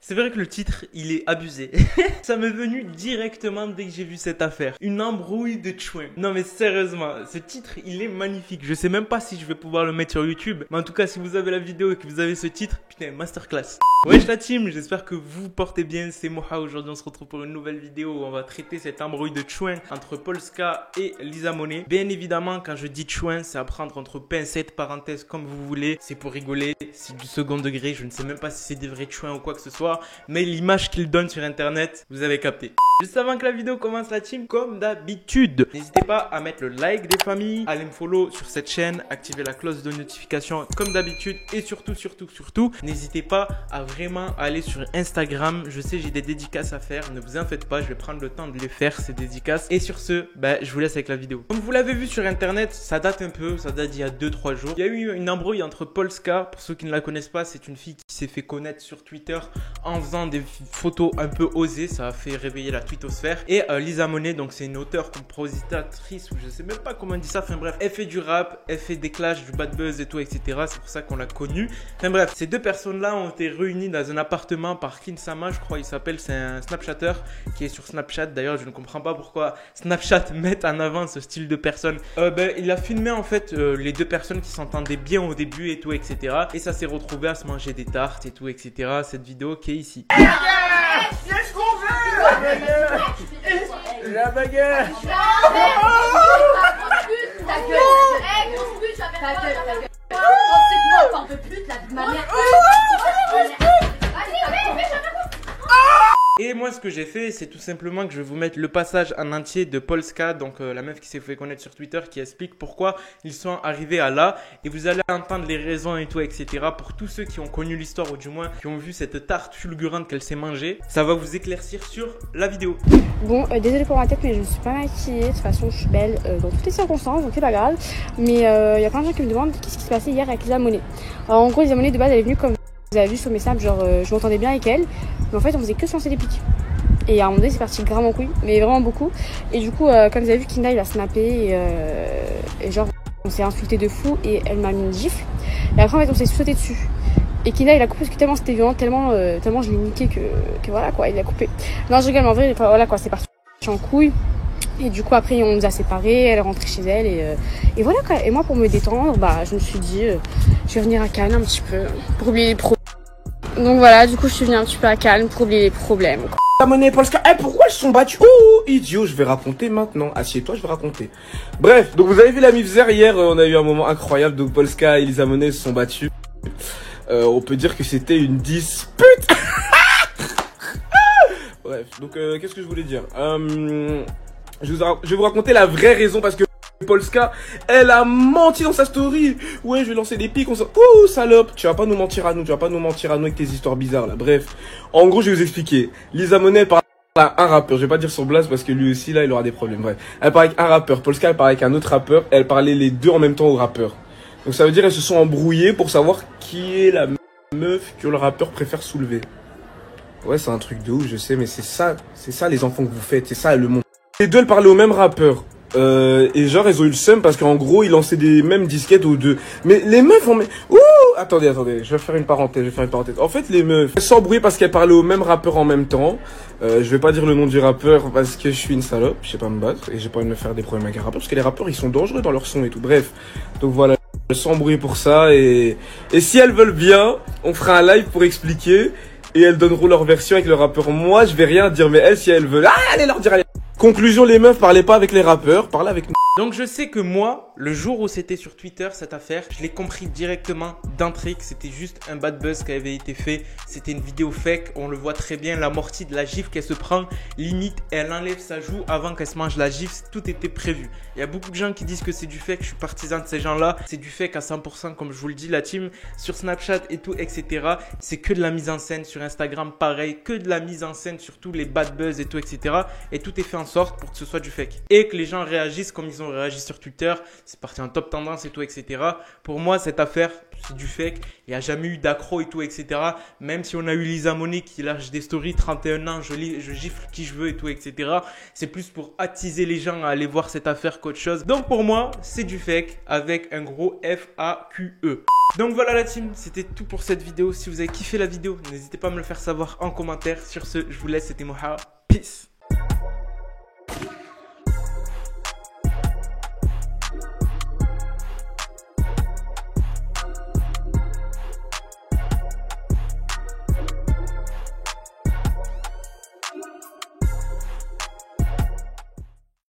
C'est vrai que le titre, il est abusé. Ça m'est venu directement dès que j'ai vu cette affaire. Une embrouille de chouin. Non mais sérieusement, ce titre, il est magnifique. Je sais même pas si je vais pouvoir le mettre sur YouTube. Mais en tout cas, si vous avez la vidéo et que vous avez ce titre, putain, masterclass. Wesh la team, j'espère que vous portez bien. C'est Moha. Aujourd'hui, on se retrouve pour une nouvelle vidéo où on va traiter cette embrouille de chouin entre Polska et Lisa Monet. Bien évidemment, quand je dis chouin, c'est à prendre entre pincettes, parenthèses, comme vous voulez. C'est pour rigoler. C'est du second degré. Je ne sais même pas si c'est des vrais chouins ou quoi que ce soit. Mais l'image qu'il donne sur internet, vous avez capté. Juste avant que la vidéo commence la team, comme d'habitude, n'hésitez pas à mettre le like des familles, à aller me follow sur cette chaîne, activer la cloche de notification comme d'habitude et surtout, n'hésitez pas à vraiment aller sur Instagram. Je sais, j'ai des dédicaces à faire, ne vous en faites pas, je vais prendre le temps de les faire, ces dédicaces. Et sur ce, je vous laisse avec la vidéo. Comme vous l'avez vu sur internet, ça date un peu, ça date d'il y a 2-3 jours. Il y a eu une embrouille entre Polska, pour ceux qui ne la connaissent pas, c'est une fille qui s'est fait connaître sur Twitter en faisant des photos un peu osées, ça a fait réveiller la twittosphère. Et Lisa Monet, donc c'est une auteure, compositrice, ou je sais même pas comment on dit ça, enfin bref, elle fait du rap, elle fait des clashs, du bad buzz et tout, etc. C'est pour ça qu'on l'a connue. Enfin bref, ces deux personnes-là ont été réunies dans un appartement par Kinsama, je crois il s'appelle, c'est un Snapchatter qui est sur Snapchat. D'ailleurs, je ne comprends pas pourquoi Snapchat met en avant ce style de personne. Il a filmé en fait les deux personnes qui s'entendaient bien au début et tout, etc. Et ça s'est retrouvé à se manger des tartes et tout, etc. Cette vidéo qui est ici. Qu'est-ce qu'on veut? La baguette! Ta gueule! On t'en peut plus de la manière. Et moi, ce que j'ai fait, c'est tout simplement que je vais vous mettre le passage en entier de Polska, donc la meuf qui s'est fait connaître sur Twitter, qui explique pourquoi ils sont arrivés à là. Et vous allez entendre les raisons et tout, etc. Pour tous ceux qui ont connu l'histoire, ou du moins qui ont vu cette tarte fulgurante qu'elle s'est mangée, ça va vous éclaircir sur la vidéo. Bon, désolé pour ma tête, mais je ne suis pas maquillée. De toute façon, je suis belle dans toutes les circonstances, donc c'est pas grave. Mais il y a plein de gens qui me demandent qu'est-ce qui se passait hier avec Lisa Monet. Alors, en gros, Lisa Monet, de base, elle est venue comme vous avez vu sur mes snaps, genre je m'entendais bien avec elle. Mais en fait, on faisait que se lancer des pics. Et à un moment donné, c'est parti grave en couille, mais vraiment beaucoup. Et du coup, comme vous avez vu, Kinda, il a snappé et genre, on s'est insulté de fou et elle m'a mis une gifle. Et après, en fait, on s'est sauté dessus. Et Kinda, il a coupé parce que tellement c'était violent, tellement je l'ai niqué que voilà quoi, il a coupé. Non, je rigole, mais en vrai, voilà quoi, c'est parti en couille. Et du coup, après, on nous a séparés, elle est rentrée chez elle et voilà quoi. Et moi, pour me détendre, je me suis dit, je vais venir à Cannes un petit peu pour oublier les problèmes. Donc voilà, du coup, je suis venue un petit peu à Cannes pour oublier les problèmes. La monnaie Polska, pourquoi ils se sont battus? Oh, idiot, je vais raconter maintenant. Assieds-toi, je vais raconter. Bref, donc vous avez vu la misère hier, on a eu un moment incroyable. Donc Polska et Lisa Monet se sont battus. On peut dire que c'était une dispute. Bref, donc qu'est-ce que je voulais dire? Je vais vous raconter la vraie raison parce que Polska, elle a menti dans sa story. Ouais, je vais lancer des pics, ouh, salope, tu vas pas nous mentir à nous, avec tes histoires bizarres là. Bref, en gros, je vais vous expliquer. Lisa Monet parle à un rappeur, je vais pas dire son blase parce que lui aussi là, il aura des problèmes. Bref, elle parle avec un rappeur, Polska, elle parle avec un autre rappeur, elle parlait les deux en même temps au rappeur. Donc ça veut dire qu'elles se sont embrouillées pour savoir qui est la meuf que le rappeur préfère soulever. Ouais, c'est un truc de ouf, je sais, mais c'est ça les enfants que vous faites, c'est ça le monde. Les deux, elles parlaient au même rappeur. Et genre, elles ont eu le seum parce qu'en gros, ils lançaient des mêmes disquettes aux deux. Mais les meufs ont... Ouh, attendez, je vais faire une parenthèse, En fait, les meufs, elles s'embrouillaient parce qu'elles parlaient au même rappeur en même temps. Je vais pas dire le nom du rappeur parce que je suis une salope, je sais pas me battre. Et j'ai pas envie de me faire des problèmes avec un rappeur parce que les rappeurs, ils sont dangereux dans leur son et tout. Bref, donc voilà, elles s'embrouillent pour ça. Et si elles veulent bien, on fera un live pour expliquer. Et elles donneront leur version avec le rappeur. Moi, je vais rien dire, mais elles, si elles veulent... allez leur dire, allez. Conclusion, les meufs parlaient pas avec les rappeurs, parlaient avec nous. Donc je sais que moi, le jour où c'était sur Twitter cette affaire, je l'ai compris directement d'entrée que c'était juste un bad buzz qui avait été fait. C'était une vidéo fake, on le voit très bien, l'amorti de la gifle qu'elle se prend, limite elle enlève sa joue avant qu'elle se mange la gifle, tout était prévu. Il y a beaucoup de gens qui disent que c'est du fake, je suis partisan de ces gens-là, c'est du fake à 100% comme je vous le dis la team, sur Snapchat et tout, etc. C'est que de la mise en scène, sur Instagram pareil, que de la mise en scène sur tous les bad buzz et tout, etc. Et tout est fait en sorte pour que ce soit du fake. Et que les gens réagissent comme ils ont réagi sur Twitter, c'est parti en top tendance et tout, etc. Pour moi, cette affaire, c'est du fake. Il n'y a jamais eu d'accro et tout, etc. Même si on a eu Lisa Monet qui lâche des stories, 31 ans, je gifle qui je veux et tout, etc. C'est plus pour attiser les gens à aller voir cette affaire qu'autre chose. Donc pour moi, c'est du fake avec un gros F-A-Q-E. Donc voilà la team, c'était tout pour cette vidéo. Si vous avez kiffé la vidéo, n'hésitez pas à me le faire savoir en commentaire. Sur ce, je vous laisse, c'était Moha. Peace.